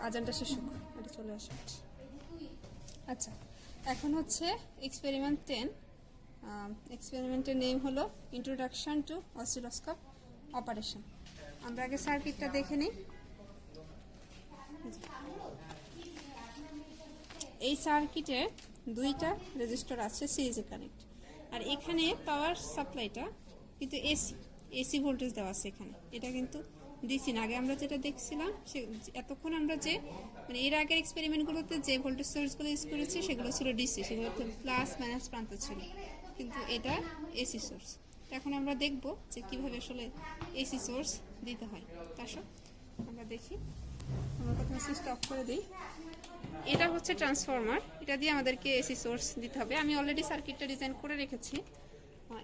আজানটা শেষ হোক, এটা চলে আসে। আচ্ছা, এখন হচ্ছে এক্সপেরিমেন্ট 10। এক্সপেরিমেন্টের নেম হলো ইন্ট্রোডাকশন টু অসিলোস্কোপ অপারেশন। আমরা আগে সার্কিটটা দেখে নিই। এই সার্কিটে দুইটা রেজিস্টার আছে সিরিজে কানেক্ট, আর এখানে পাওয়ার সাপ্লাইটা কিন্তু এসি ভোল্টেজ দেওয়া আছে এখানে। এটা কিন্তু ডিসি না। আগে আমরা যেটা দেখছিলাম এতক্ষণ আমরা যে মানে এর আগের এক্সপেরিমেন্টগুলোতে যে ভোল্টেজ সোর্সগুলো ইউজ করেছি সেগুলো ছিল ডিসি, সেগুলোতে প্লাস মাইনাস প্রান্ত ছিল, কিন্তু এটা এসি সোর্স। এখন আমরা দেখব যে কিভাবে আসলে এসি সোর্স দিতে হয়। তাসো আমরা দেখি। আমরা প্রথমে সুইচটা অফ করে দিই। এটা হচ্ছে ট্রান্সফরমার, এটা দিয়ে আমাদেরকে এসি সোর্স দিতে হবে। আমি অলরেডি সার্কিটটা ডিজাইন করে রেখেছি।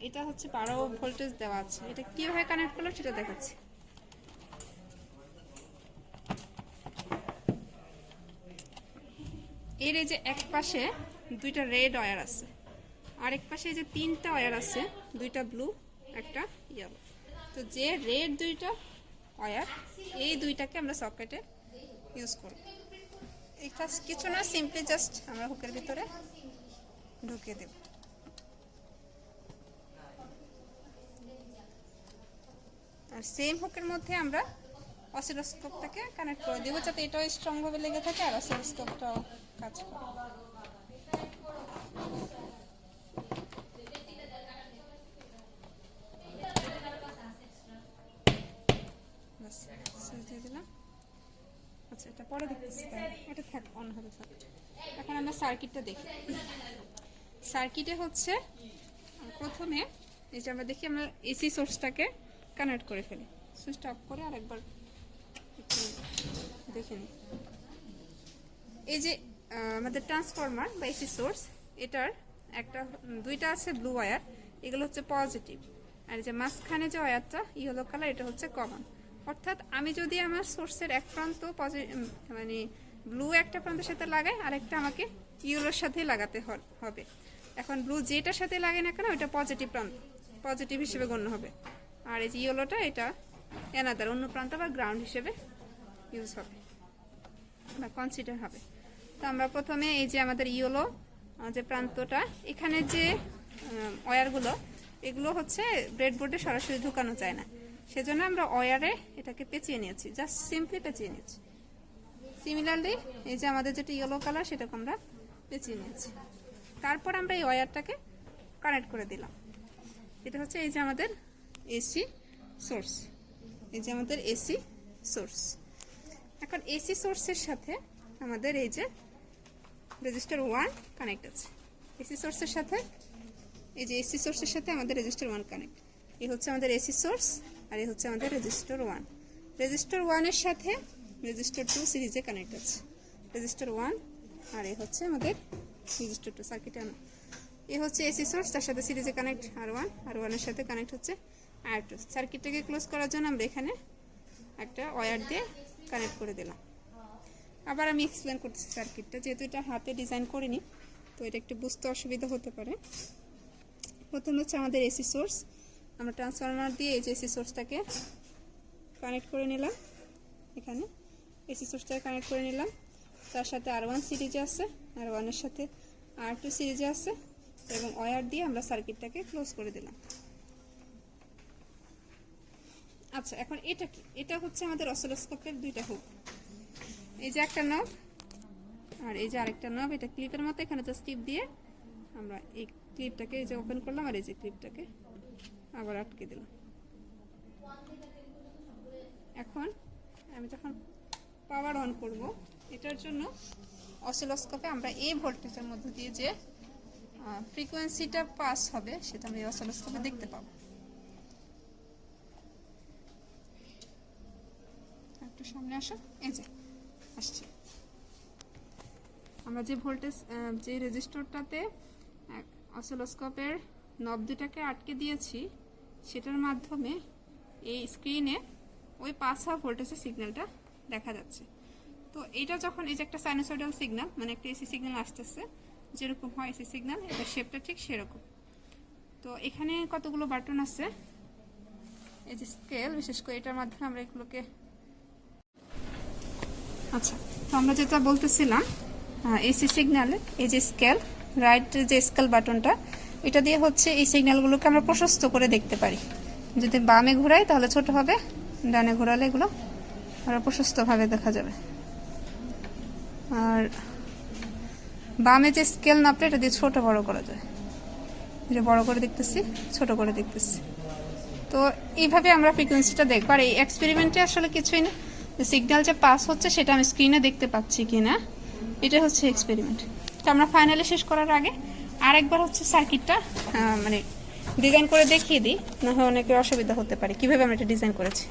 এটা হচ্ছে 12 ভোল্টেজ দেওয়া আছে। এটা কিভাবে কানেক্ট করলো সেটা দেখাচ্ছি। এর এই যে এক পাশে দুইটা রেড ওয়্যার আছে, আর এক পাশে যে তিনটা ওয়্যার আছে, দুইটা ব্লু একটা ইয়েলো। তো যে রেড দুইটা ওয়্যার, এই দুইটাকে আমরা সকেটে ইউজ করব। এই কাজ কিছু না, সিম্পলি জাস্ট আমরা হুকের ভিতরে ঢুকিয়ে দেব। আর সেম হুকের মধ্যে আমরা অসিলোস্কোপটাকে কানেক্ট করে দেবো, যাতে এটাও স্ট্রং ভাবে লেগে থাকে আর অসিলোস্কোপটাও কাজ করে। আচ্ছা, এটা পরে দেখতেছি, এটা থাক, অন হবে থাক। এখন আমরা সার্কিটটা দেখি। সার্কিটে হচ্ছে প্রথমে এই যে আমরা দেখি, আমরা এসি সোর্সটাকে কানেক্ট করে ফেলি। সুইচটা অফ করে আরেকবার দেখে নিই। এই যে আমাদের ট্রান্সফরমার বা এসি সোর্স, এটার দুইটা আছে ব্লু ওয়্যার, এগুলো হচ্ছে পজিটিভ। আর যে মাঝখানে যে ওয়্যারটা ইয়েলো কালার, এটা হচ্ছে কমন। অর্থাৎ আমি যদি আমার সোর্সের এক প্রান্ত মানে ব্লু একটা প্রান্তের সাথে লাগাই, আর একটা আমাকে ইয়েলোর সাথে লাগাতে হবে। এখন ব্লু যেটার সাথে লাগাই না কেন, ওইটা পজিটিভ প্রান্ত, পজিটিভ হিসেবে গণ্য হবে। আর এই যে ইয়েলোটা, এটা অ্যানাদার অন্য প্রান্ত বা গ্রাউন্ড হিসেবে ইউজ হবে বা কনসিডার হবে। তো আমরা প্রথমে এই যে আমাদের ইয়েলো যে প্রান্তটা, এখানে যে ওয়্যারগুলো, এগুলো হচ্ছে ব্রেডবোর্ডে সরাসরি ঢুকানো যায় না, সেজন্য আমরা ওয়্যারে এটাকে পেঁচিয়ে নিয়েছি, জাস্ট সিম্পলি পেঁচিয়ে নিয়েছি। সিমিলারলি এই যে আমাদের যেটা ইয়েলো কালার, সেটাকে আমরা পেঁচিয়ে নিয়েছি। তারপর আমরা এই ওয়্যারটাকে কানেক্ট করে দিলাম। এটা হচ্ছে এই যে আমাদের এসি সোর্স, এই যে আমাদের এসি সোর্স। এখন এসি সোর্সের সাথে আমাদের এই যে রেজিস্টার 1 কানেক্ট আছে। এসি সোর্সের সাথে এই যে এসি সোর্সের সাথে আমাদের রেজিস্টার 1 কানেক্ট। এই হচ্ছে আমাদের এসি সোর্স, আর এই হচ্ছে আমাদের রেজিস্টার 1। রেজিস্টার 1 এর সাথে রেজিস্টার 2 সিরিজে কানেক্ট আছে। রেজিস্টার 1 আর এই হচ্ছে আমাদের রেজিস্টার 2 সার্কিটে আনা। এই হচ্ছে এসি সোর্স, তার সাথে সিরিজে কানেক্ট R1, আর 1 এর সাথে কানেক্ট হচ্ছে R2। সার্কিটটাকে ক্লোজ করার জন্য আমরা এখানে একটা ওয়্যার দিয়ে কানেক্ট করে দিলাম। আবার আমি এক্সপ্লেন করতেছি সার্কিটটা, যেহেতু এটা হাতে ডিজাইন করিনি, তো এটা একটু বুঝতে অসুবিধা হতে পারে। প্রথম হচ্ছে আমাদের এসি সোর্স, আমরা ট্রান্সফরমার দিয়ে এই যে এসি সোর্সটাকে কানেক্ট করে নিলাম। এখানে এসি সোর্সটাকে কানেক্ট করে নিলাম, তার সাথে R1 সিরিজে আছে, আর 1 এর সাথে R2 সিরিজে আছে, এবং ওয়্যার দিয়ে আমরা সার্কিটটাকে ক্লোজ করে দিলাম। আচ্ছা, এখন এটা কি? এটা হচ্ছে আমাদের অসিলোস্কোপের দুইটা হুক। এই যে একটা নব আর এই যে আরেকটা নব, এটা ক্লিপের মতো। এখানে জাস্ট টিপ দিয়ে আমরা এই ক্লিপটাকে এই যে ওপেন করলাম, আর এই যে ক্লিপটাকে আবার আটকে দিলাম। এখন আমি যখন পাওয়ার অন করব, এটার জন্য অসিলোস্কোপে আমরা এই ভোল্টেজের মধ্যে দিয়ে যে ফ্রিকোয়েন্সিটা পাস হবে, সেটা আমরা এই অসিলোস্কোপে দেখতে পাবো। একটু সামনে আসো, এই যে আসছে। আমরা যে ভোল্টেজ, যে রেজিস্টরটাতে অসিলোস্কোপের নব দুটাকে আটকে দিয়েছি, সেটার মাধ্যমে এই স্ক্রিনে ওই পাস হওয়া ভোল্টেজের সিগন্যালটা দেখা যাচ্ছে। তো এটা যখন এই যে একটা সাইনোসয়েডাল সিগন্যাল, মানে একটা এসি সিগন্যাল আসতেছে, যেরকম হয় এসি সিগন্যাল, এটা শেপটা ঠিক সেরকম। তো এখানে কতগুলো বাটন আছে, এই যে স্কেল, বিশেষ করে এটার মাধ্যমে আমরা এগুলোকে, আচ্ছা তো আমরা যেটা বলতেছিলাম এসি সিগন্যালে এই যে স্কেল রাইট যে স্কেল বাটনটা এটা দিয়ে হচ্ছে এই সিগন্যালগুলোকে আমরা প্রশস্ত করে দেখতে পারি। যদি বামে ঘোরাই তাহলে ছোট হবে, ডানে ঘোরালে এগুলো আরও প্রশস্তভাবে দেখা যাবে। আর বামে যে স্কেল নাপলে এটা দিয়ে ছোট বড় করা যায়, এটা বড় করে দেখতেছি, ছোট করে দেখতেছি। তো এইভাবে আমরা ফ্রিকোয়েন্সিটা দেখব। আর এই এক্সপেরিমেন্টে আসলে কিছুই না, সিগন্যাল যে পাস হচ্ছে সেটা আমি স্ক্রিনে দেখতে পাচ্ছি কিনা, এটা হচ্ছে এক্সপেরিমেন্ট। তো আমরা ফাইনালি শেষ করার আগে আরেকবার হচ্ছে সার্কিটটা মানে ডিজাইন করে দেখিয়ে দিই, না হয় অনেকের অসুবিধা হতে পারে কিভাবে আমরা এটা ডিজাইন করেছি।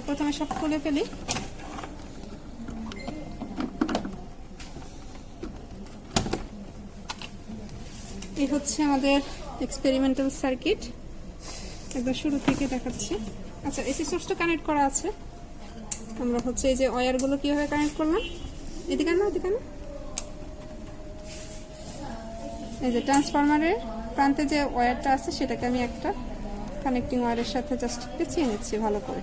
প্রথমে সব খুলে ফেলি। এই হচ্ছে আমাদের এক্সপেরিমেন্টাল সার্কিট, একদম শুরু থেকে দেখাচ্ছি। আচ্ছা, এসি সোর্সটা কানেক্ট করা আছে। আমরা হচ্ছে এই যে ওয়্যারগুলো কীভাবে কানেক্ট করলাম, এদিকে না ওদিকে না, এই যে ট্রান্সফরমারের প্রান্তে যে ওয়্যারটা আছে সেটাকে আমি একটা কানেক্টিং ওয়্যারের সাথে জাস্ট পেঁচিয়ে নিচ্ছি ভালো করে,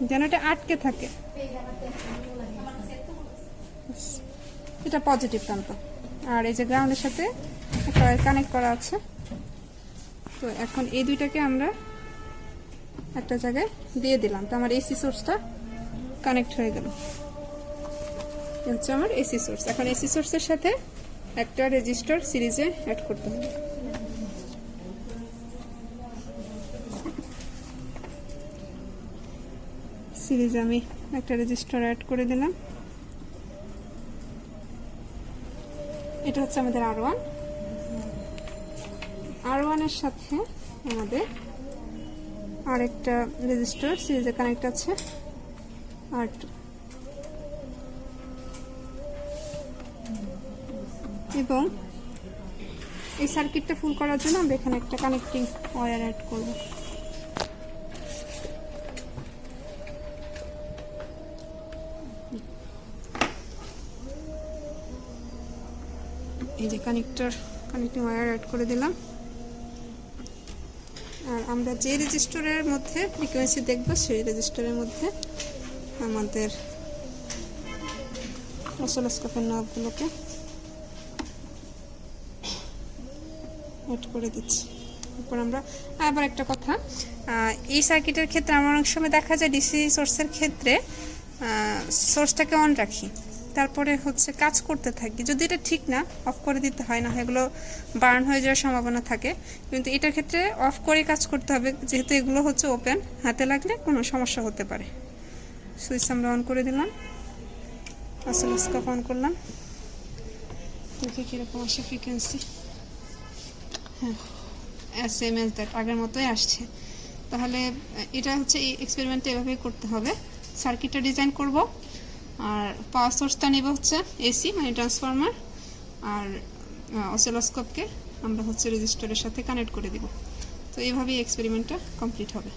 যেন এটা আটকে থাকে। এটা পজিটিভ প্রান্ত। আর এই যে গ্রাউন্ডের সাথে একটা ওয়্যার কানেক্ট করা আছে। তো এখন এই দুইটাকে আমরা একটা জায়গায় দিয়ে দিলাম, তো আমার এসি সোর্সটা কানেক্ট হয়ে গেল। হচ্ছে আমার এসি সোর্স। এখন এসি সোর্সের সাথে একটা রেজিস্টার সিরিজে অ্যাড করতে হবে। সিরিজে আমি একটা রেজিস্টার অ্যাড করে দিলাম। এটা হচ্ছে আমাদের R1। R1 এর সাথে আমাদের আরেকটা রেজিস্টার সিরিজে কানেক্ট আছে R2। এবং এই সার্কিটটা ফুল করার জন্য আমরা এখানে একটা কানেক্টিং ওয়্যার অ্যাড করব। এই যে কানেক্টিং ওয়্যার অ্যাড করে দিলাম। আর আমরা যে রেজিস্টারের মধ্যে ফ্রিকোয়েন্সি দেখব সেই রেজিস্টারের মধ্যে আমাদের অসিলোস্কোপের নবগুলোকে অ্যাড করে দিচ্ছি। এরপর আমরা আবার একটা কথা, এই সার্কিটের ক্ষেত্রে আমার অনেক সময় দেখা যায় ডিসি সোর্সের ক্ষেত্রে সোর্সটাকে অন রাখি, তারপরে হচ্ছে কাজ করতে থাকি। যদি এটা ঠিক না, অফ করে দিতে হয়, না এগুলো বার্ন হয়ে যাওয়ার সম্ভাবনা থাকে। কিন্তু এটার ক্ষেত্রে অফ করে কাজ করতে হবে, যেহেতু এগুলো হচ্ছে ওপেন, হাতে লাগলে কোনো সমস্যা হতে পারে। সুইচ আমরা অন করে দিলাম, অসিলোস্কোপ অন করলাম, দেখি কীরকম আসে ফ্রিকোয়েন্সি। হ্যাঁ, সেম এজ দ্যাট, আগের মতোই আসছে। তাহলে এটা হচ্ছে এই এক্সপেরিমেন্টটা এভাবেই করতে হবে। সার্কিটটা ডিজাইন করব, আর পাওয়ার সোর্সটা নেব হচ্ছে এসি মানে ট্রান্সফরমার, আর অসিলোস্কোপকে আমরা হচ্ছে রেজিস্টারের সাথে কানেক্ট করে দিব। তো এইভাবেই এক্সপেরিমেন্টটা কমপ্লিট হবে।